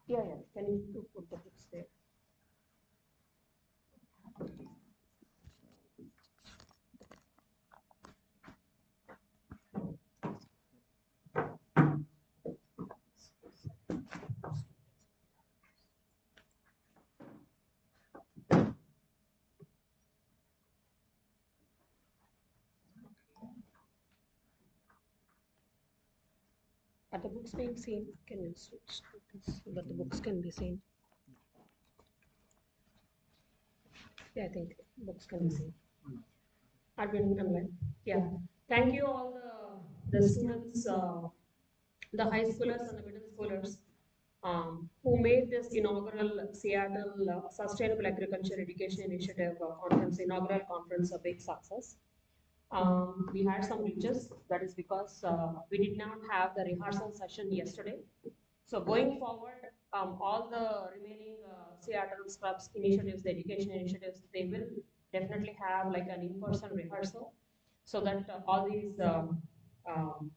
Yeah, yeah. Can you put the books there? Are the books being seen? Can you switch to this so that the books can be seen? Yeah, I think books can be seen. Are we online? Yeah. Thank you all the students, the high schoolers and the middle schoolers who made this inaugural Seattle Sustainable Agriculture Education Initiative conference, inaugural conference, a big success. We had some glitches. That is because we did not have the rehearsal session yesterday. So going forward, all the remaining Seattle Scrubs initiatives, the education initiatives, they will definitely have like an in-person rehearsal, so that all these um,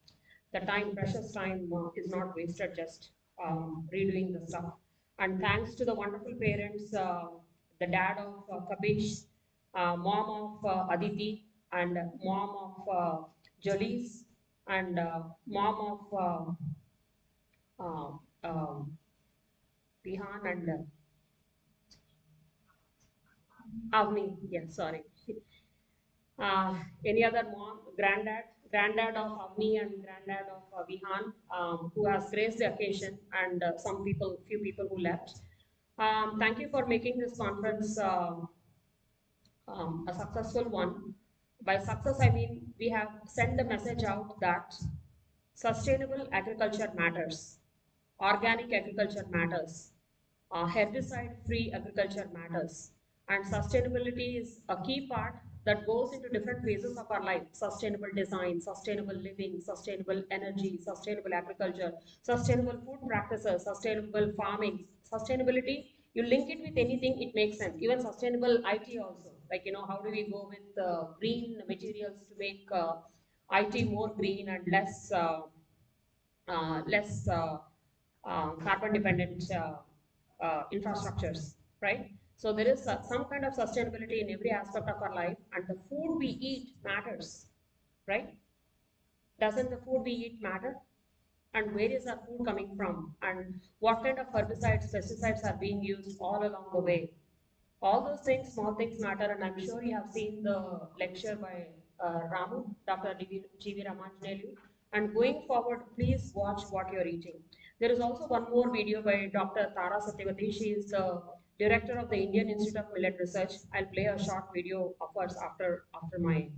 the time, precious time, is not wasted just redoing the stuff. And thanks to the wonderful parents, the dad of Kapish, mom of Aditi, and mom of Jolies, and mom of Bihan and Avni. Yeah, sorry. Uh, any other mom, granddad of Avni and granddad of Vihan, who has graced the occasion, and few people who left. Thank you for making this conference a successful one. By success, I mean we have sent the message out that sustainable agriculture matters, organic agriculture matters, herbicide-free agriculture matters, and sustainability is a key part that goes into different phases of our life: sustainable design, sustainable living, sustainable energy, sustainable agriculture, sustainable food practices, sustainable farming. Sustainability, you link it with anything, it makes sense. Even sustainable IT also, like, how do we go with green materials to make IT more green and less carbon dependent infrastructures, right? So there is some kind of sustainability in every aspect of our life, and the food we eat matters, right? Doesn't the food we eat matter? And where is our food coming from? And what kind of herbicides, pesticides are being used all along the way? All those things, small things matter, and I'm sure you have seen the lecture by Ramu, Dr. G.V. Ramanjanelu. And going forward, please watch what you're eating. There is also one more video by Dr. Tara Satyavati. She is the director of the Indian Institute of Millet Research. I'll play a short video of hers after my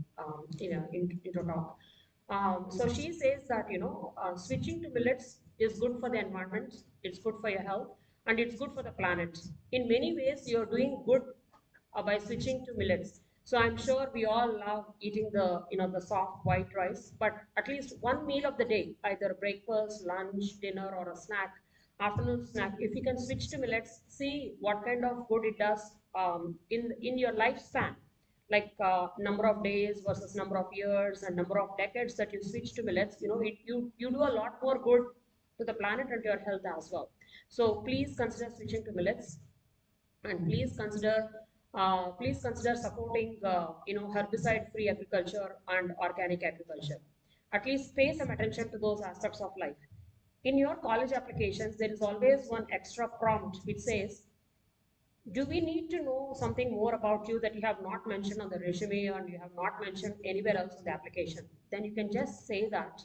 intro talk. So she says that switching to millets is good for the environment, it's good for your health, and it's good for the planet. In many ways, you're doing good by switching to millets. So I'm sure we all love eating the soft white rice, but at least one meal of the day, either breakfast, lunch, dinner, or a snack, afternoon snack, if you can switch to millets, see what kind of good it does in your lifespan, like number of days versus number of years and number of decades that you switch to millets. You do a lot more good to the planet and to your health as well. So please consider switching to millets, and please consider supporting herbicide free agriculture and organic agriculture. At least pay some attention to those aspects of life. In your college applications, there is always one extra prompt which says, do we need to know something more about you that you have not mentioned on the resume and you have not mentioned anywhere else in the application? Then you can just say that,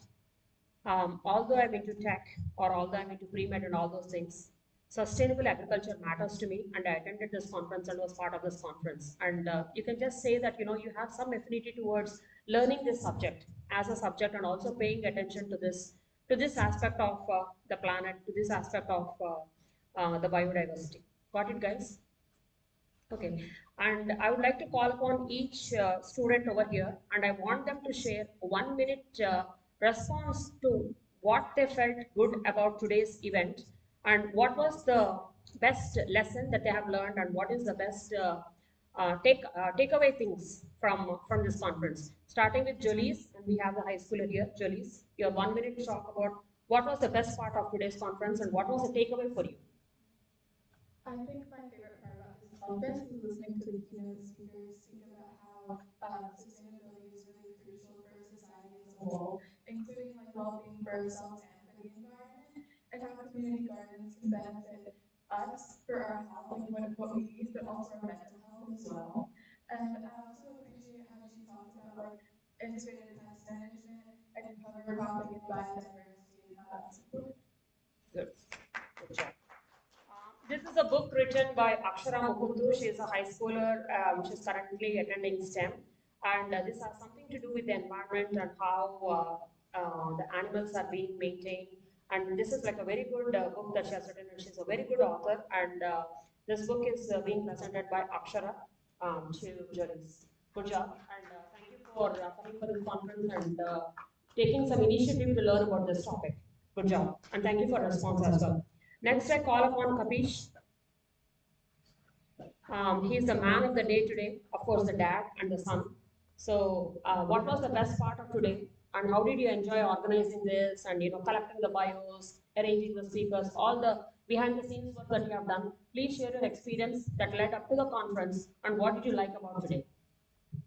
although I'm into tech, or although I'm into pre-med and all those things, sustainable agriculture matters to me, and I attended this conference and was part of this conference. And you can just say that you have some affinity towards learning this subject as a subject, and also paying attention to this aspect of the planet, to this aspect of the biodiversity. Got it, guys? Okay, and I would like to call upon each student over here, and I want them to share 1 minute response to what they felt good about today's event, and what was the best lesson that they have learned, and what is the best takeaway things from this conference. Starting with Jolies, and we have the high schooler here. Jolies, your 1 minute to talk about What was the best part of today's conference and what was the takeaway for you? I think my favorite part about this conference was listening to the keynote speakers speak about how sustainability is really crucial for society as a whole, including like well-being for ourselves and for the environment, and how community gardens can benefit us for our health, like what we eat, but also our mental health as well. And I also appreciate how she talked about like integrated pest management and cover topic in biodiversity and how that's important. Good. Good job. This is a book written by Akshara Mukundu. She is a high schooler. She's currently attending STEM. And this has something to do with the environment and how the animals are being maintained. And this is like a very good book that she has written, and she's a very good author. And this book is being presented by Akshara to juries. Good job. And thank you for coming for this conference and taking some initiative to learn about this topic. Good job. And thank you for response as well. Next, I call upon Kapish. He's the man of the day today, of course, the dad and the son. So, what was the best part of today, and how did you enjoy organizing this, and collecting the bios, arranging the speakers, all the behind the scenes work that you have done? Please share your experience that led up to the conference, and what did you like about today?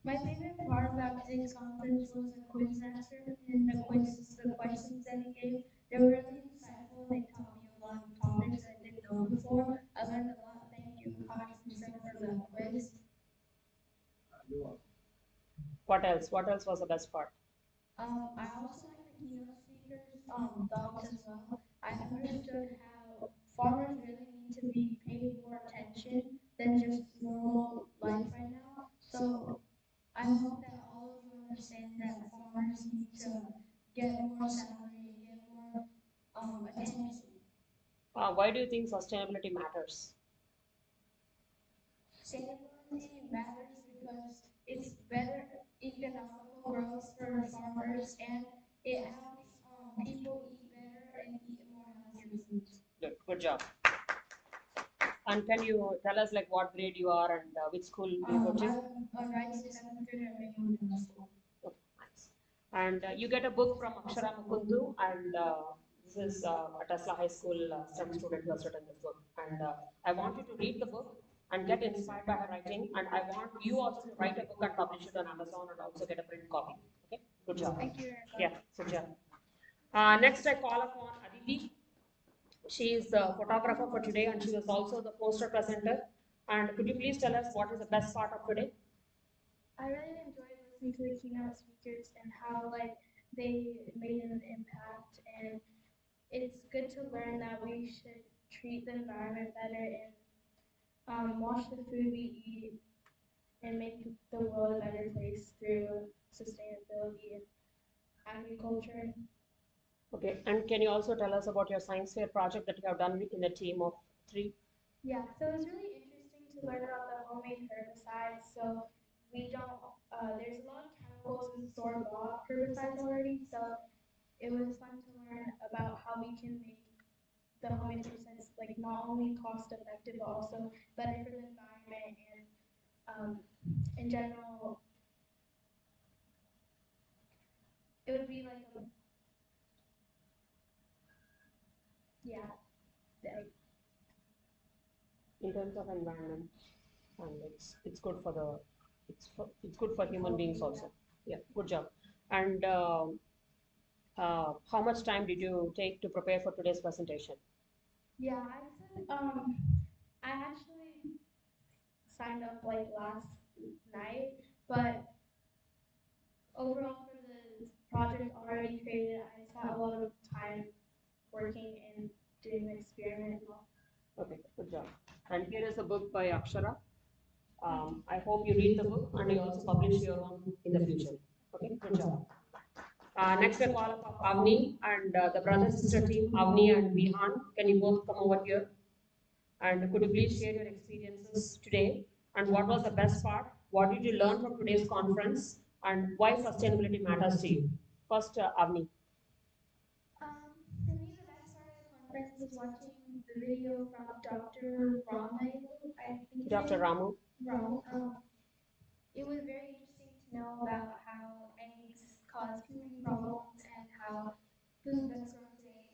My favorite part about today's conference was the quiz master and the questions that he gave. They were really insightful and they taught me a lot of topics that I didn't know before. I learned a lot. Thank you, Michelle, for the quiz. What else? What else was the best part? I also like the keynote speakers' thoughts as well. I understood how farmers really need to be paid more attention than just normal life right now. So I hope that all of you understand that farmers need to get more salary and get more attention. Why do you think sustainability matters? Sustainability matters because it's better economical growth for farmers and it helps people eat better and eat more healthier foods. Good job. And can you tell us like what grade you are and which school do you go to? I'm a rising seventh grader at Maywood Middle School. Okay, nice. And you get a book from Akshara Mukundu, and this is a Tesla High School STEM student who has written this book. And I want you to read the book and get inspired by her writing. And I want you also to write a book and publish it on Amazon and also get a print copy. Okay, good job. Thank you. Yeah, good job. Next, I call upon Aditi. She is the photographer for today, and she was also the poster presenter. And could you please tell us what is the best part of today? I really enjoyed listening to the keynote speakers and how like they made an impact, and it's good to learn that we should treat the environment better and wash the food we eat and make the world a better place through sustainability and agriculture. Okay, and can you also tell us about your science fair project that you have done in a team of three? Yeah, so it was really interesting to learn about the homemade herbicides. So we don't, there's a lot of chemicals with store-bought herbicides already. So it was fun to learn about how we can make the homemade herbicides like not only cost effective but also better for the environment and in general it would be like a yeah like, In terms of environment, and it's good for the it's good for human beings also. Yeah, good job. And how much time did you take to prepare for today's presentation? yeah I said I actually signed up like last night but overall for the project already created I spent a lot of time working and doing the experiment and all. Okay, good job. And here is a book by Akshara. I hope you read the book and you also publish your own in the future. Okay, good job. Next, I call up Avni and the brother sister team, Avni and Vihan. Can you both come over here? And could you please share your experiences today? And what was the best part? What did you learn from today's conference? And why sustainability matters to you? First, Avni. For me, the best part of the conference was watching the video from Dr. Ramu. I think his Dr. name Ramu. Ramu. It was very interesting to know about how eggs cause human problems and how food that's grown today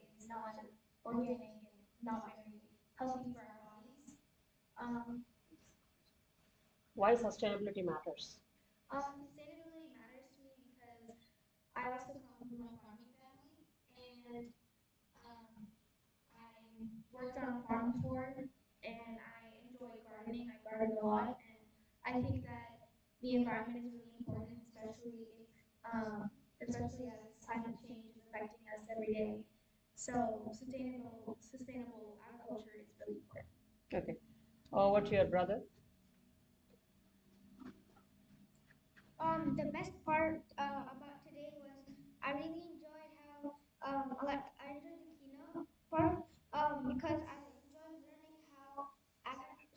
organic and not very healthy for our bodies. Um, Why sustainability matters? Sustainability matters to me because I also come from a farming family, and um, I worked on a farm before, and I enjoy gardening. I garden a lot, and I think that the environment is really important, especially as climate change is affecting us every day. So sustainable agriculture is really important. Okay. Over to your brother. The best part about today was I really enjoyed how I enjoyed the keynote part because I enjoyed learning how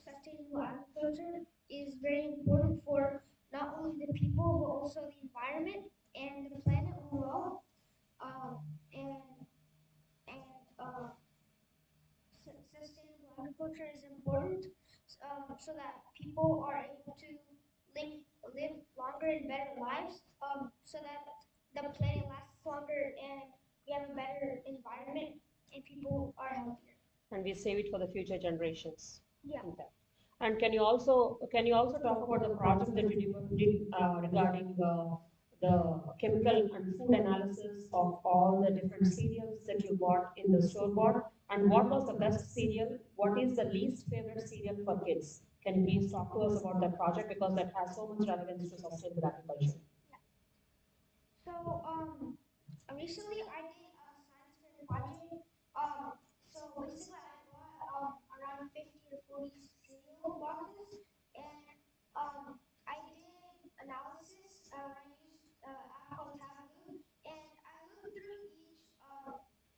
sustainable agriculture is very important for not only the people but also the environment and the planet overall. Um, and and sustainable agriculture is important so that people are able to live, live longer and better lives so that the planet lasts longer and we have a better environment and people are healthier. And we save it for the future generations. Yeah. In fact. And can you also talk about the project that you did regarding the chemical and food analysis of all the different cereals that you bought in the store bought? And what was the best cereal? What is the least favorite cereal for kids? Can you please talk to us about that project because that has so much relevance to sustainable agriculture? So recently I did a science fair project. Um, so basically I bought around 50 to 40 cereal boxes, and I did analysis. I used an app called Tableau, and I looked through each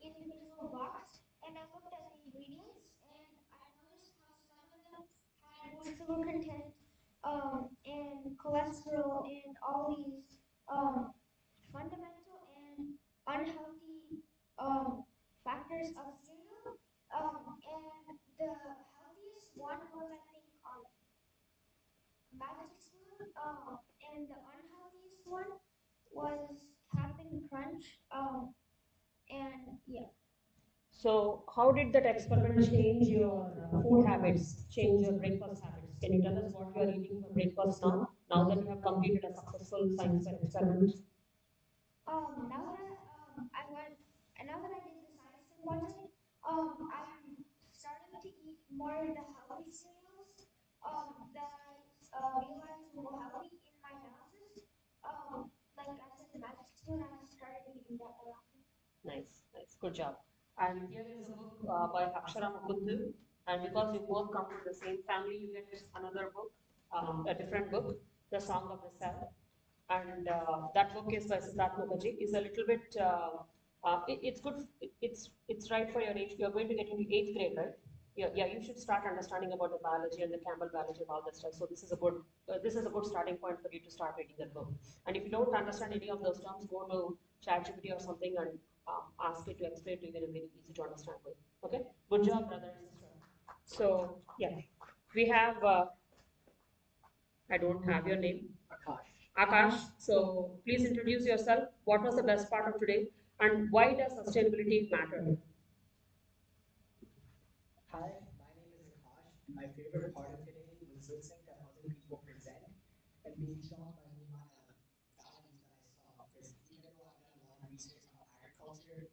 individual box, and I looked at the ingredients, and I noticed how some of them had more sugar content and cholesterol and all these um, fundamental and unhealthy factors of cereal. And the healthiest one was, I think, Magic Spoon. And the unhealthiest one was Captain Crunch. And yeah. So, how did that experiment change your food habits, change your breakfast habits? Can you tell us what you are eating for breakfast now? Now that you have completed a successful science fair experiment? Now that now that I did the science fair project, I'm starting to eat more of the healthy cereals that I realized were more healthy in my analysis. Like I said, the Magic Spoon, I started eating that more often. Nice, nice, good job. And here is a book by Akshara Mukund. And because you both come from the same family, you get another book, a different book, The Song of the Cell. And that book is by Siddharth Mukherjee. Is a little bit. It's good. It's right for your age. You're going to get into eighth grade, right? Yeah, yeah. You should start understanding about the biology and the Campbell biology and all that stuff. So this is a good starting point for you to start reading that book. And if you don't understand any of those terms, go to ChatGPT or something and ask it to explain to you in a very easy to understand way. Okay. Good job, brother and sister. So yeah, we have. I don't have your name. Akash, so please introduce yourself. What was the best part of today, and why does sustainability matter? Hi, my name is Akash, and my favorite part of today was listening to other people present and being shocked by the amount of values that I saw. Because even though I've done a lot of research on agriculture,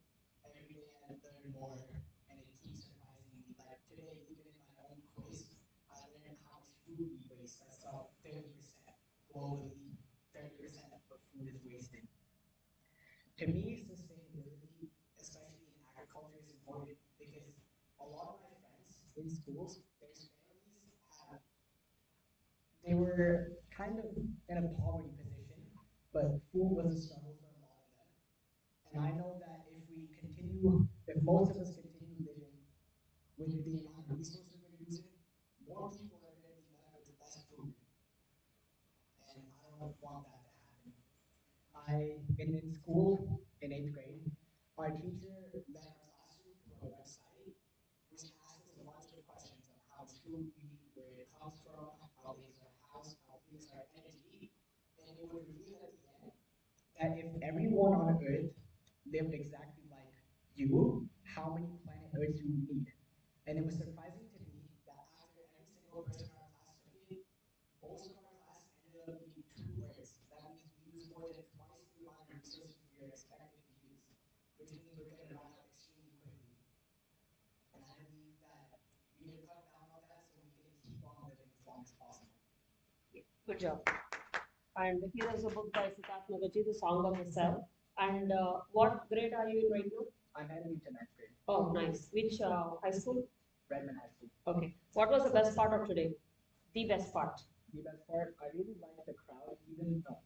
every day I learn more, and it keeps surprising me. Like today, even in my own quiz, I learned how much food we waste. I saw 30% globally, 30% of food is wasted. To me, sustainability, especially in agriculture, is important because a lot of my friends in schools, their families have, they were kind of in a poverty position, but food was a struggle for a lot of them. And I know that if most of us continue living with the amount of resources we're using, more people are going to be left with less food. And I don't want that to happen. In school, in eighth grade, our teacher led our classroom to a website which asked us a bunch of questions on how much food we eat, where it comes from, how big is our house, how big is our energy. And it would reveal at the end that if everyone on Earth lived exactly like you, how many planet urge to eat. And it was surprising to me that after every single person in our class took it, most of our class ended up eating two birds. That means we use more than twice the amount of resources we are expected to use, which means we're going to run out extremely quickly. And I believe that we need to cut down on that so we can keep on living as long as possible. Good job. And here is a book by Siddharth Nagaji, The Song of the Cell. And what grade are you in right now? I'm heading into ninth grade. Oh, nice. Which high school? Redmond High School. Okay. What was the best part of today? The best part. The best part, I really liked the crowd, even no,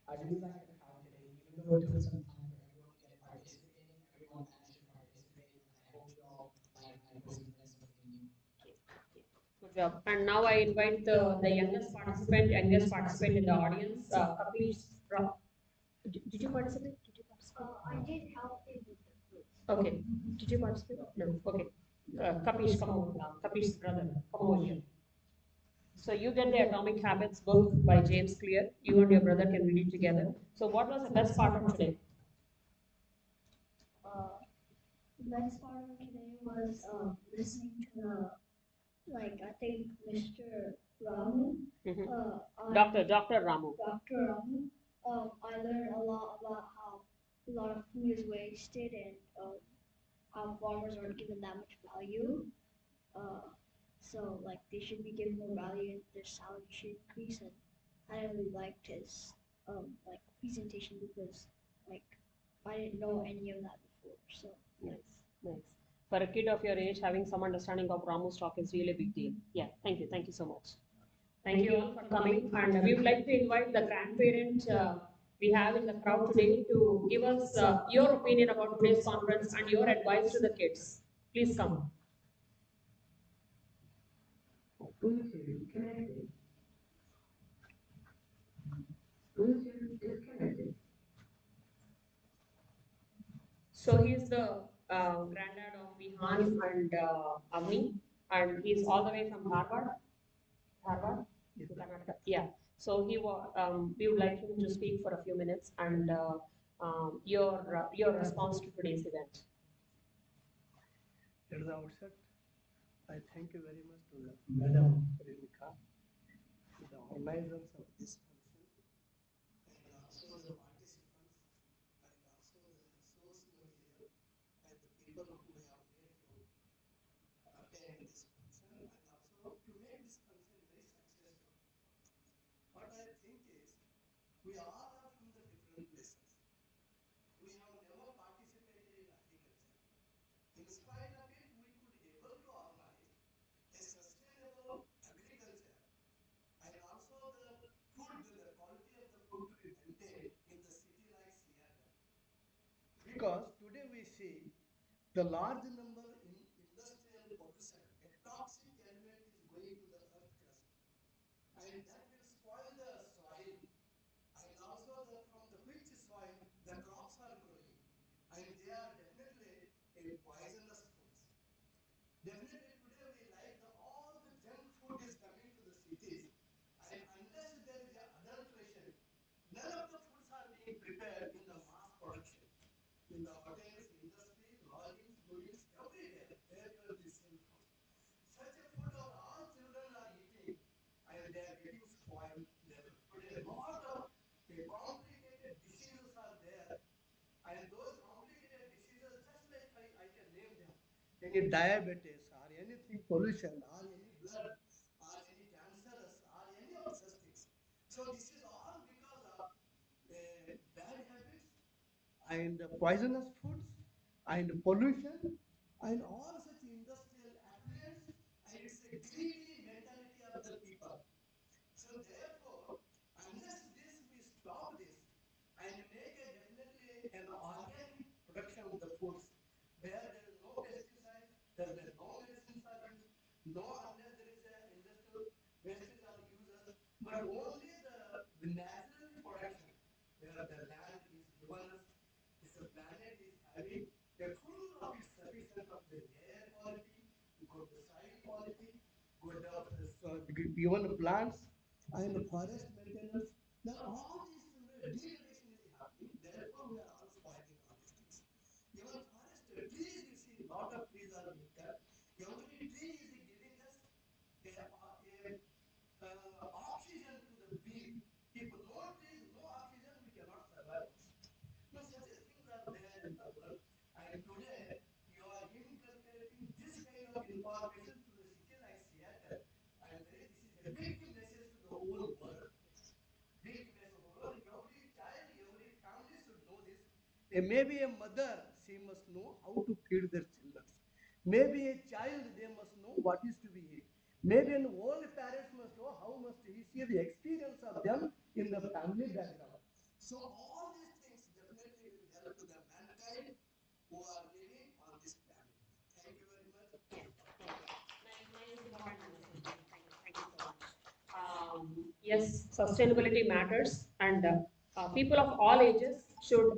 I really liked the crowd today, even though it took some time for everyone to get participating, everyone managed to participate, and I hope you all like my quiz and learn something new. Good job. And now I invite the youngest participant in the audience, Kapish. Did you participate? Did you participate? I did help him with the quiz. Okay. Did you participate? No. Okay. Kapish, come over now. Kapish's brother, come over here. So you get the Atomic Habits book by James Clear. You and your brother can read it together. So what was the best part of today? The best part of today was listening to the, like, I think Mr. Ramu, Mhm. on Dr. Ramu. Dr. Ramu. I learned a lot about how a lot of food is wasted and how farmers aren't given that much value. Uh, so, like, they should be given more value and their salary should increase. And I really liked his like presentation because like I didn't know any of that before. So Nice, nice. For a kid of your age, having some understanding of Ramu stock is really a big deal. Yeah, thank you. Thank you so much. Thank you all for coming. And we would like to invite the grandparent we have in the crowd today to give us your opinion about today's conference and your advice to the kids. Please come. Bluetooth connected. Bluetooth disconnected. So he's the granddad of Vihan and Avni, and he's all the way from Harvard. Harvard, Karnataka. Yeah. So we would like him to speak for a few minutes and your response to today's event. At the outset, I thank you very much to the Madam Rimika, the organizers of this function, and also the participants, and also the source material, and the people who have made to attend this function, and also to make this function very successful. What I think is, we all are from the different places. We have never participated in agriculture. In spite of it, we could able to organize a sustainable agriculture and also the food, the quality of the food to be maintained in the city like Seattle. Because today we see the large number in industrial pollution, a toxic element is going to the earth crust, and that will spoil the soil, and also the from the which soil the crops are growing, and they are definitely a poisonous foods. Definitely today we like the all the junk food is coming to the cities, and unless there is a adulteration, none of the foods are being prepared in the mass production. In the hotels, industries, lodgings, buildings, everywhere, where you will sell food. Such a food our all children are eating, and they are getting spoiled. There today a lot of complicated diseases are there, and those complicated diseases, just like I can name them, any diabetes or anything pollution or any blood or any cancerous or any of such things. So this is all because of bad habits and poisonous foods and pollution and all such industrial affluence, and it's a greedy mentality of the people. So therefore, unless this we stop this and make a definitely an organic production of the foods where there is no pesticides, there is no medicines are used, no unless there is a industrial wastage are uses, but only the naturally production where the land is given us, this planet is having a full of its sufficient of the air quality, good soil quality, good of given plants and forest maintenance. Now all these degradation is happening. Therefore, we are all spoiling all these things. Even forest trees, you see, lot of trees are being And today, you are inculcating this kind of information to the city like Seattle. And very, this is a big message to the whole world. Big message to the world. Every child, every family should know this. Maybe a mother, she must know how to feed their children. Maybe a child, they must know what is to be eat. Maybe an old parents must know how must he see the experience of them in the family background. So all these things definitely will help to the mankind who are living on this planet. Thank you very much. Yeah, thank you. Nice, important message. Thank you so much. Yes, sustainability matters, and people of all ages should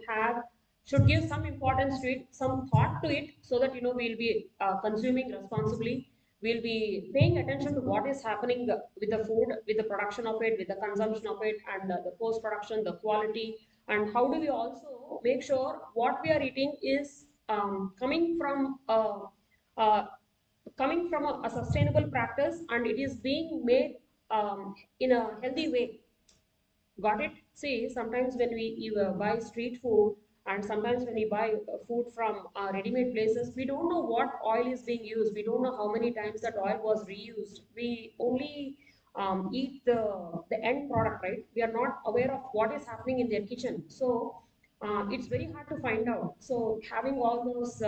give some importance to it, some thought to it, so that we'll be consuming responsibly. We'll be paying attention to what is happening with the food, with the production of it, with the consumption of it, and the post production, the quality, and how do we also make sure what we are eating is uh, coming from a sustainable practice, and it is being made in a healthy way. Got it? See, sometimes when we buy street food, and sometimes when we buy food from ready-made places, we don't know what oil is being used. We don't know how many times that oil was reused. We only eat the end product, right? We are not aware of what is happening in their kitchen. So it's very hard to find out. So having all those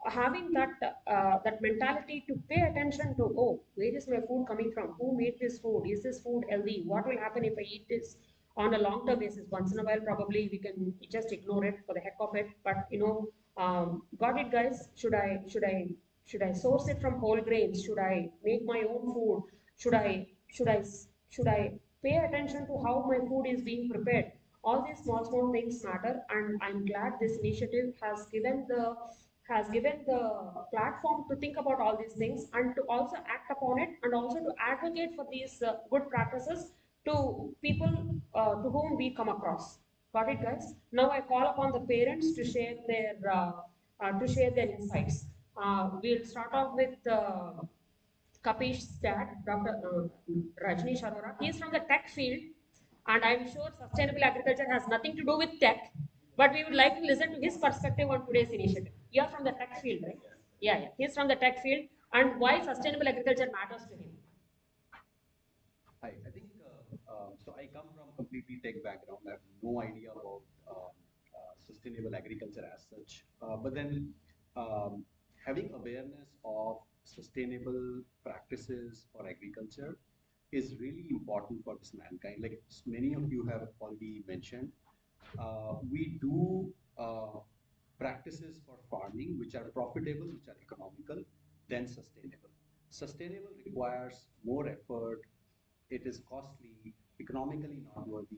having that mentality to pay attention to, oh, where is my food coming from, who made this food, is this food healthy, what will happen if I eat this on a long term basis. Once in a while probably we can just ignore it for the heck of it, but got it guys? Should I source it from whole grains? Should I make my own food? Should I should i should i pay attention to how my food is being prepared? All these small things matter, and I'm glad this initiative has given the platform to think about all these things, and to also act upon it, and also to advocate for these good practices to people to whom we come across. Got it, guys? Now I call upon the parents to share their insights. We'll start off with Kapish's dad, Dr. Rajneesh Arora. He's from the tech field, and I'm sure sustainable agriculture has nothing to do with tech, but we would like to listen to his perspective on today's initiative. You're from the tech field, right? Yeah, yeah. He's from the tech field, and why sustainable agriculture matters to him. Hi, I think so. I come from completely tech background. I have no idea about sustainable agriculture as such. But then having awareness of sustainable practices for agriculture is really important for this mankind. Like many of you have already mentioned, we do practices for farming which are profitable, which are economical, then sustainable. Sustainable requires more effort, it is costly, economically not worthy,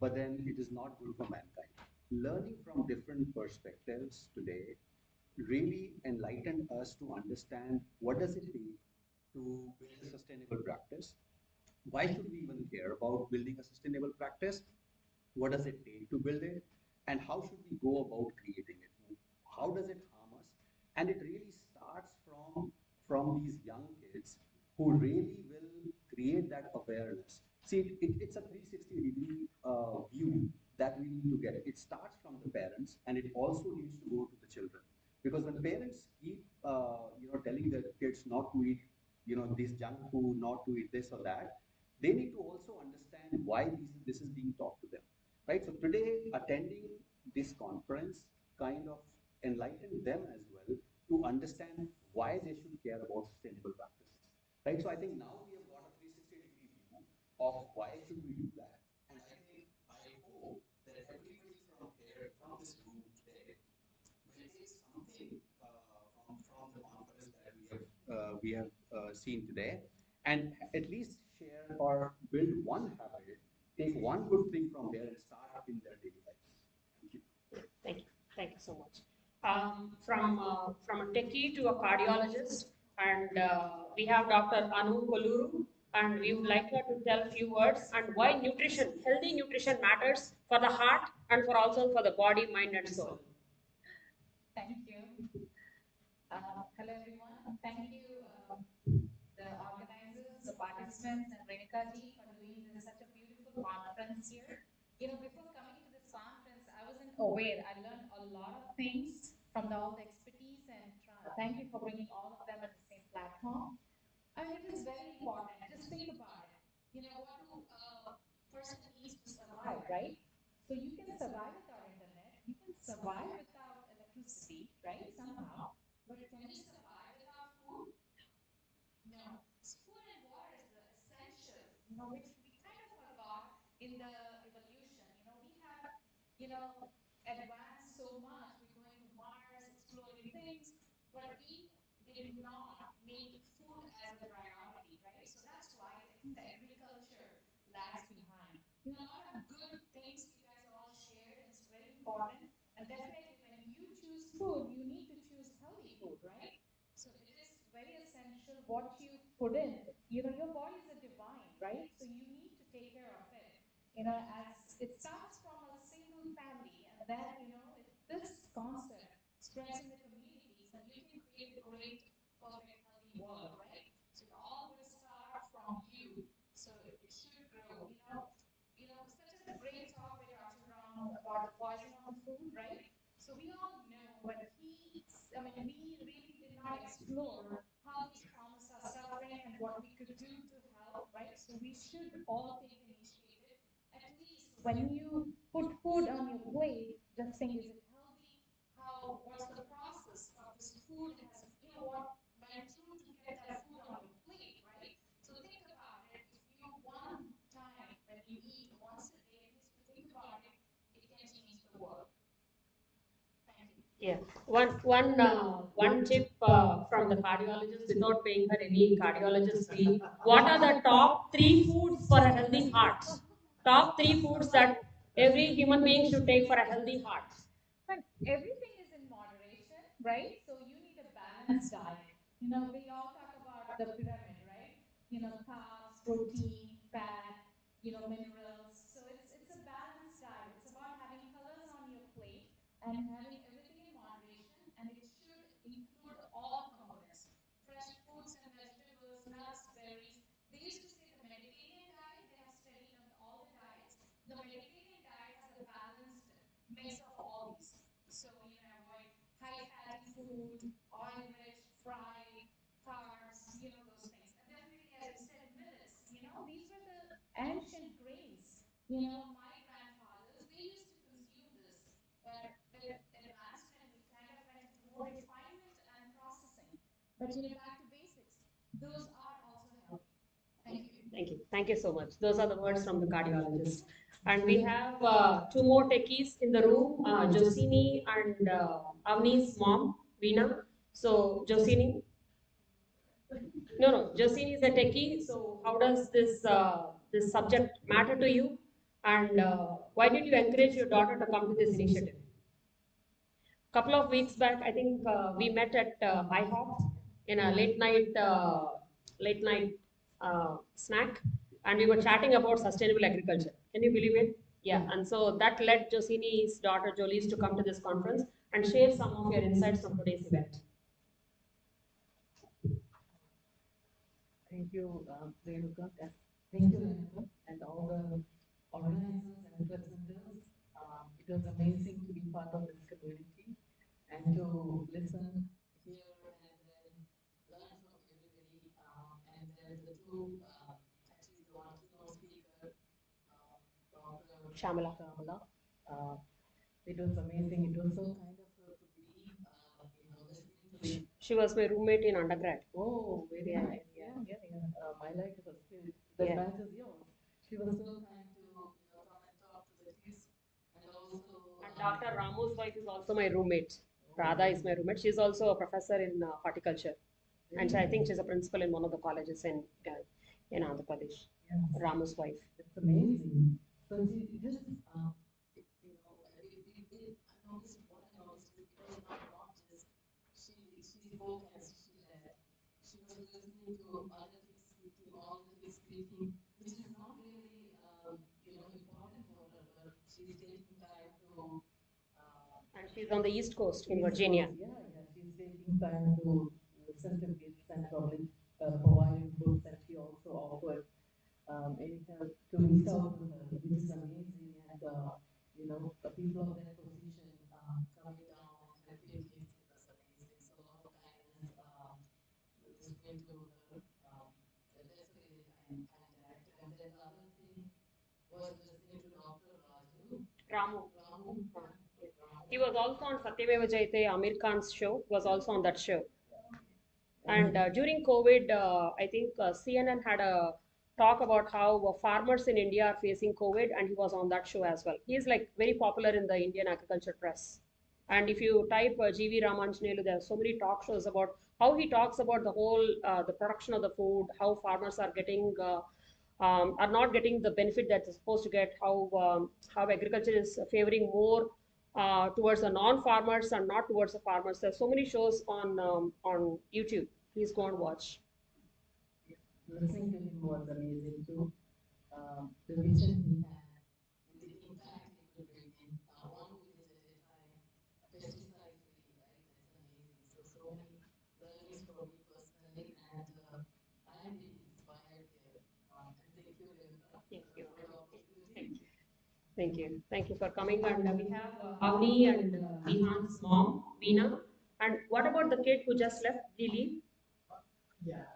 but then it is not good for mankind. Learning from different perspectives today really enlightened us to understand what does it take to build a sustainable practice. Why should we even care about building a sustainable practice? What does it take to build it? And how should we go about creating it? How does it harm us? And it really starts from these young kids who really will create that awareness. See, it's a 360-degree view that we need to get. It starts from the parents, and it also needs to go to the children. Because when parents keep, telling their kids not to eat, this junk food, not to eat this or that, they need to also understand why this is being taught to them, right? So today, attending this conference kind of enlightened them as well to understand why they should care about sustainable practices, right? So I think now we have got a 360-degree view of why should we do that, and I hope that everybody from here, from this room today, will take something from the conference that we have seen today, and at least share or build one habit, take one good thing from there and start in their daily lives. Thank you. Thank you. Thank you so much. From a techie to a cardiologist, and we have Dr. Anu Koluru, and we would like her to tell a few words and why nutrition, healthy nutrition matters for the heart and for also for the body, mind, and soul. Thank you. Hello, everyone. Thank you, the organizers, the participants, and Renika ji for doing this such a beautiful conference here. Before coming to this conference, I wasn't aware. I learned a lot of things from all the expertise, and thank you for bringing all of them at the same platform. I mean, it is very important. Just think about it. What do a person needs to survive, right? So you can survive without internet, you can survive without electricity, right? Somehow. But can we survive without food? No. So food and water is the essential, which we kind of forgot in the evolution. We have, you know, advanced so much. We're going to Mars, exploring things, but we did not make food as a priority, right? So that's why I think the agriculture lags behind. A lot of good things you guys have all shared, and it's very important. And definitely, when you choose food, you need to choose healthy food, right? So it is very essential what you put in. Your body is a divine, right? So you need to take care of it. As it starts from a single family, and then this concept spreads in the communities, and you can create a great, perfect, healthy world, right? So it all will start from you. So it should grow. Such a great talk by Dr. Ram about the poison of the food, right? So we all know, but we really did not explore how these farmers are suffering and what we could do to help, right? So we should all take the initiative. At least when you put food on your plate, just think, is it healthy? What's the process of this food has, what went through to get that food on your plate, right? So think about it. If you one time when you eat once a day, at least if you think about it, it can change the world. Thank you. Yeah, one tip from the cardiologist without paying her any cardiologist fee. What are the top three foods for a healthy heart? Top three foods that every human being should take for a healthy heart. But everything is in moderation, right? So you need a balanced diet. We all talk about the pyramid, right? Carbs, protein, fat, minerals. So it's a balanced diet. It's about having colors on your plate and having everything in moderation, and it should include all components. Fresh fruits and vegetables, nuts, berries. They used to say the Mediterranean diet, they have studied on all the diets. The Mediterranean diet has a balanced mix of all these. So, avoid high fatty food, oil rich, fried, carbs, those things. And definitely, as you said, millets, these were the ancient grains. My grandfathers, they used to consume this. But with advancement, we kind of went into more refinement and processing. But, back to basics, those are also healthy. Thank you. Thank you. Thank you so much. Those are the words from the cardiologist. And we have two more techies in the room, Josini and Avni's mom, Veena. So, Josini. No, Josini is a techie. So, how does this subject matter to you? And why did you encourage your daughter to come to this initiative? Couple of weeks back, I think we met at IHOP in a late night snack, and we were chatting about sustainable agriculture. Can you believe it? Yeah, and so that led Josini's daughter Jolise to come to this conference and share some of your insights from today's event. Thank you, Renuka. Yes. Thank you, Renuka, and all the organizers and presenters. It was amazing to be part of this community and to listen, hear, and then learn from everybody. And then the two, actually the one keynote speaker, Dr. Shamala. Shamala. Uh, it was amazing. It was so kind of her to be, listening to the. She was my roommate in undergrad. Oh, very nice. Yeah, yeah, yeah. I like her spirit. That Yeah. matches yours. She was so kind to, come and talk to the kids, and also. And Dr. Ramu's wife is also my roommate. Radha is my roommate. She's also a professor in horticulture, and I think she's a principal in one of the colleges in Andhra Pradesh. Yes. Ramu's wife. It's amazing. So she just, I noticed, what I noticed is it was not just she spoke and she led. She was listening to other kids speaking, all the kids speaking, which is not really, important for her, but she's taking time to. And she's on the East Coast in East Virginia. Coast, yeah, yeah, she's taking time to listen to kids and probably provide inputs, and she also offered any help to reach out to her, which is amazing. And the people of that position coming down and helping kids Ramu. He was also on Satyameva Jayate, Amir Khan's show, was also on that show. And during COVID, I think CNN had a talk about how farmers in India are facing COVID, and he was on that show as well. He is like very popular in the Indian agriculture press. And if you type GV Ramanjanelu, there are so many talk shows about how he talks about the whole the production of the food, how farmers are getting are not getting the benefit that they're supposed to get, how agriculture is favoring more towards the non-farmers and not towards the farmers. There's so many shows on YouTube. Please go and watch. Listening to him was amazing too. The vision he had and the impact he could bring in. One village at a time, pesticide free, right? That's amazing. So, so many learnings for me personally, and I'm really inspired here. And thank you, Renuka, Thank you. for the opportunity. Thank you. Thank you for coming. And we have Avni and Vihan's mom, Veena. And what about the kid who just left? Did he leave? Yeah.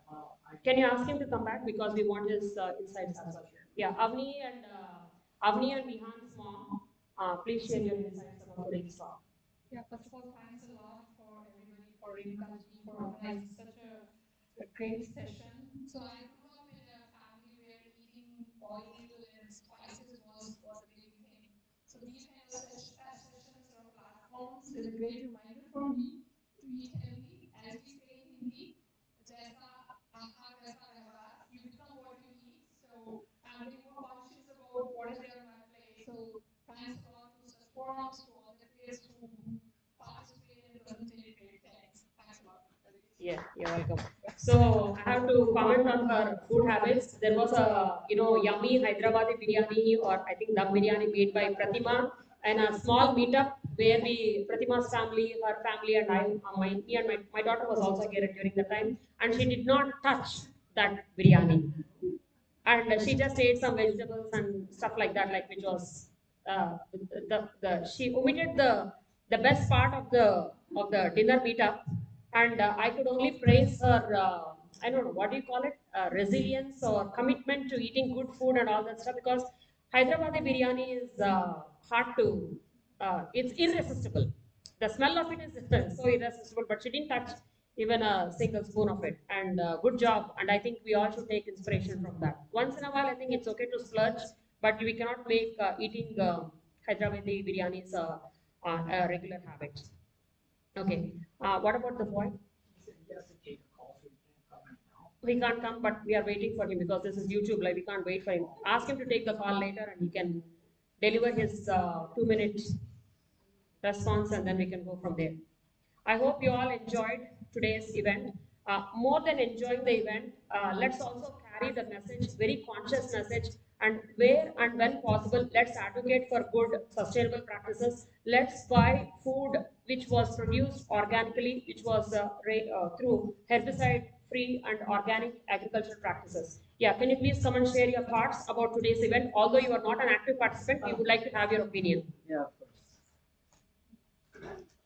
Can you ask him to come back because we want his insights as well? Yeah, Avni and Vihan's mom. Please share your insights about today's talk. Yeah, first of all, thanks a lot for everybody, for Renuka ji, for organizing such a great session. So I grew up in a family where eating oil and spices was a big thing. So these kind of sessions or platforms is a great reminder for me to eat healthy. As we say in Hindi, jaisa ahar vaisa vyavhar. You become what you eat. So I'm getting more conscious about what is there on my plate. So thanks a lot to such forums, to all the kids who participate and presented great things. Thanks a lot. Yeah, you're welcome. So I have to comment on her food habits. There was a yummy Hyderabadi biryani, or I think dum biryani made by Pratima, and a small meetup where Pratima's family, her family, and me and my daughter was also here during the time, and she did not touch that biryani, and she just ate some vegetables and stuff like that, like which was the she omitted the best part of the dinner meetup, and I could only praise her. I don't know what do you call it, resilience or commitment to eating good food and all that stuff, because Hyderabadi biryani is hard to, it's irresistible. The smell of it is so irresistible, but she didn't touch even a single spoon of it. And good job. And I think we all should take inspiration from that. Once in a while, I think it's okay to splurge, but we cannot make eating Hyderabadi biryanis a regular habit. Okay. What about the boy? He said he has to take a call, so he can't come right now. He can't come, but we are waiting for him because this is YouTube. Like we can't wait for him. Ask him to take the call later, and he can deliver his 2 minute response, and then we can go from there. I hope you all enjoyed today's event. More than enjoying the event, let's also carry the message, very conscious message, and where and when possible, let's advocate for good, sustainable practices. Let's buy food which was produced organically, which was through herbicide-free and organic agricultural practices. Yeah, can you please come and share your thoughts about today's event? Although you are not an active participant, we would like to have your opinion. Yeah, of course.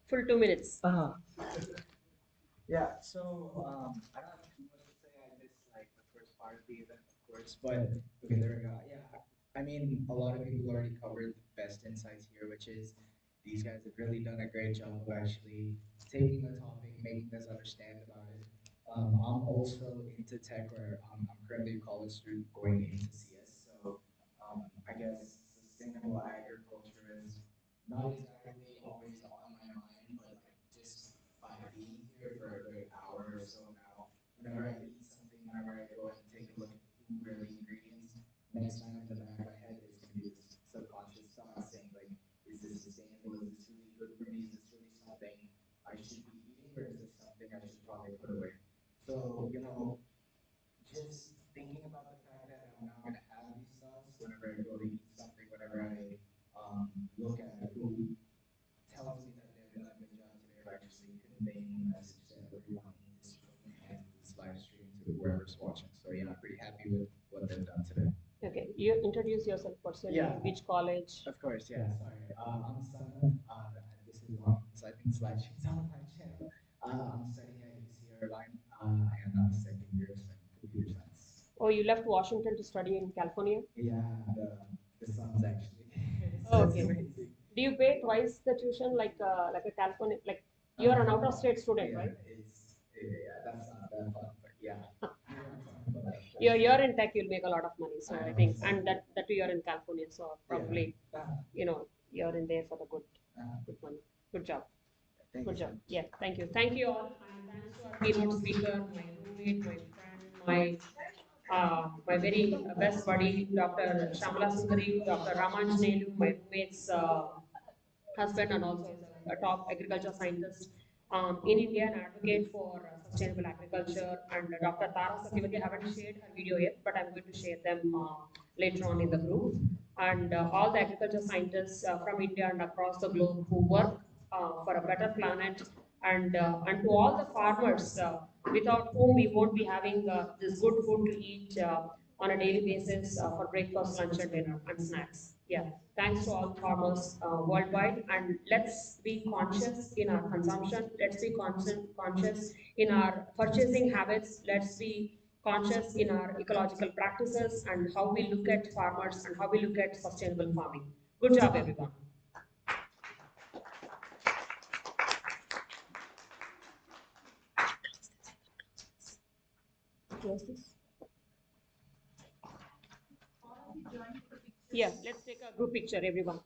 Full 2 minutes. Yeah, so I don't have too much to say. I missed like the first part of the event, of course, but okay, there we go. Yeah, I mean, a lot of people already covered the best insights here, which is these guys have really done a great job of actually taking the topic, making us understand about it. I'm also into tech, or I'm currently a college student going into CS, so I guess sustainable agriculture is not exactly always on my mind, but like just by being here for a good hour or so now, whenever I eat something, whenever I go and take a look at the food or the ingredients, next time in the back of my head, there's going to be this subconscious thought saying, like, is this sustainable? Is this really good for me? Is this really something I should be eating, or is this something I should probably put away? So, just thinking about the fact that I'm now going to have these thoughts whenever I go to eat something, whenever I look at food, tells me that they've done a good job today of actually conveying the message to everyone in this room and this live stream to whoever's watching. So yeah, I'm pretty happy with what they've done today. Okay, you introduce yourself personally. Yeah. Which college? Of course, yeah. Sorry, I'm Sanat. This is on, so I think slideshows on my channel. I'm studying at UC Irvine, and I'm a second year studying computer science. Oh, you left Washington to study in California? Yeah, the sun's actually. Oh, So it's okay. amazing. Do you pay twice the tuition like a California, like you're an out of state student, Yeah, right? that's not that fun, but yeah, we won't talk about that. You're in tech, you'll make a lot of money. So I I hope think, so. and that too you're in California, so probably you're in there for the good money. Good job. Thank Good you. job. Yeah, thank you. Thank you all. And thanks to our keynote speaker, my roommate, my friend, my very best buddy, Dr. Shamala Sundari, Dr. Ramanjanelu, my roommate's husband, and also is a top agriculture scientist in India and advocate for sustainable agriculture. And Dr. Tara Satyavati, I haven't shared her video yet, but I'm going to share them later on in the group. And all the agriculture scientists from India and across the globe who work for a better planet, and to all the farmers without whom we won't be having this good food to eat on a daily basis for breakfast, lunch, and dinner and snacks. Yeah, thanks to all farmers worldwide, and let's be conscious in our consumption. Let's be conscious in our purchasing habits. Let's be conscious in our ecological practices and how we look at farmers and how we look at sustainable farming. Good job, everyone. Close this. Yeah, let's take a group picture, everyone.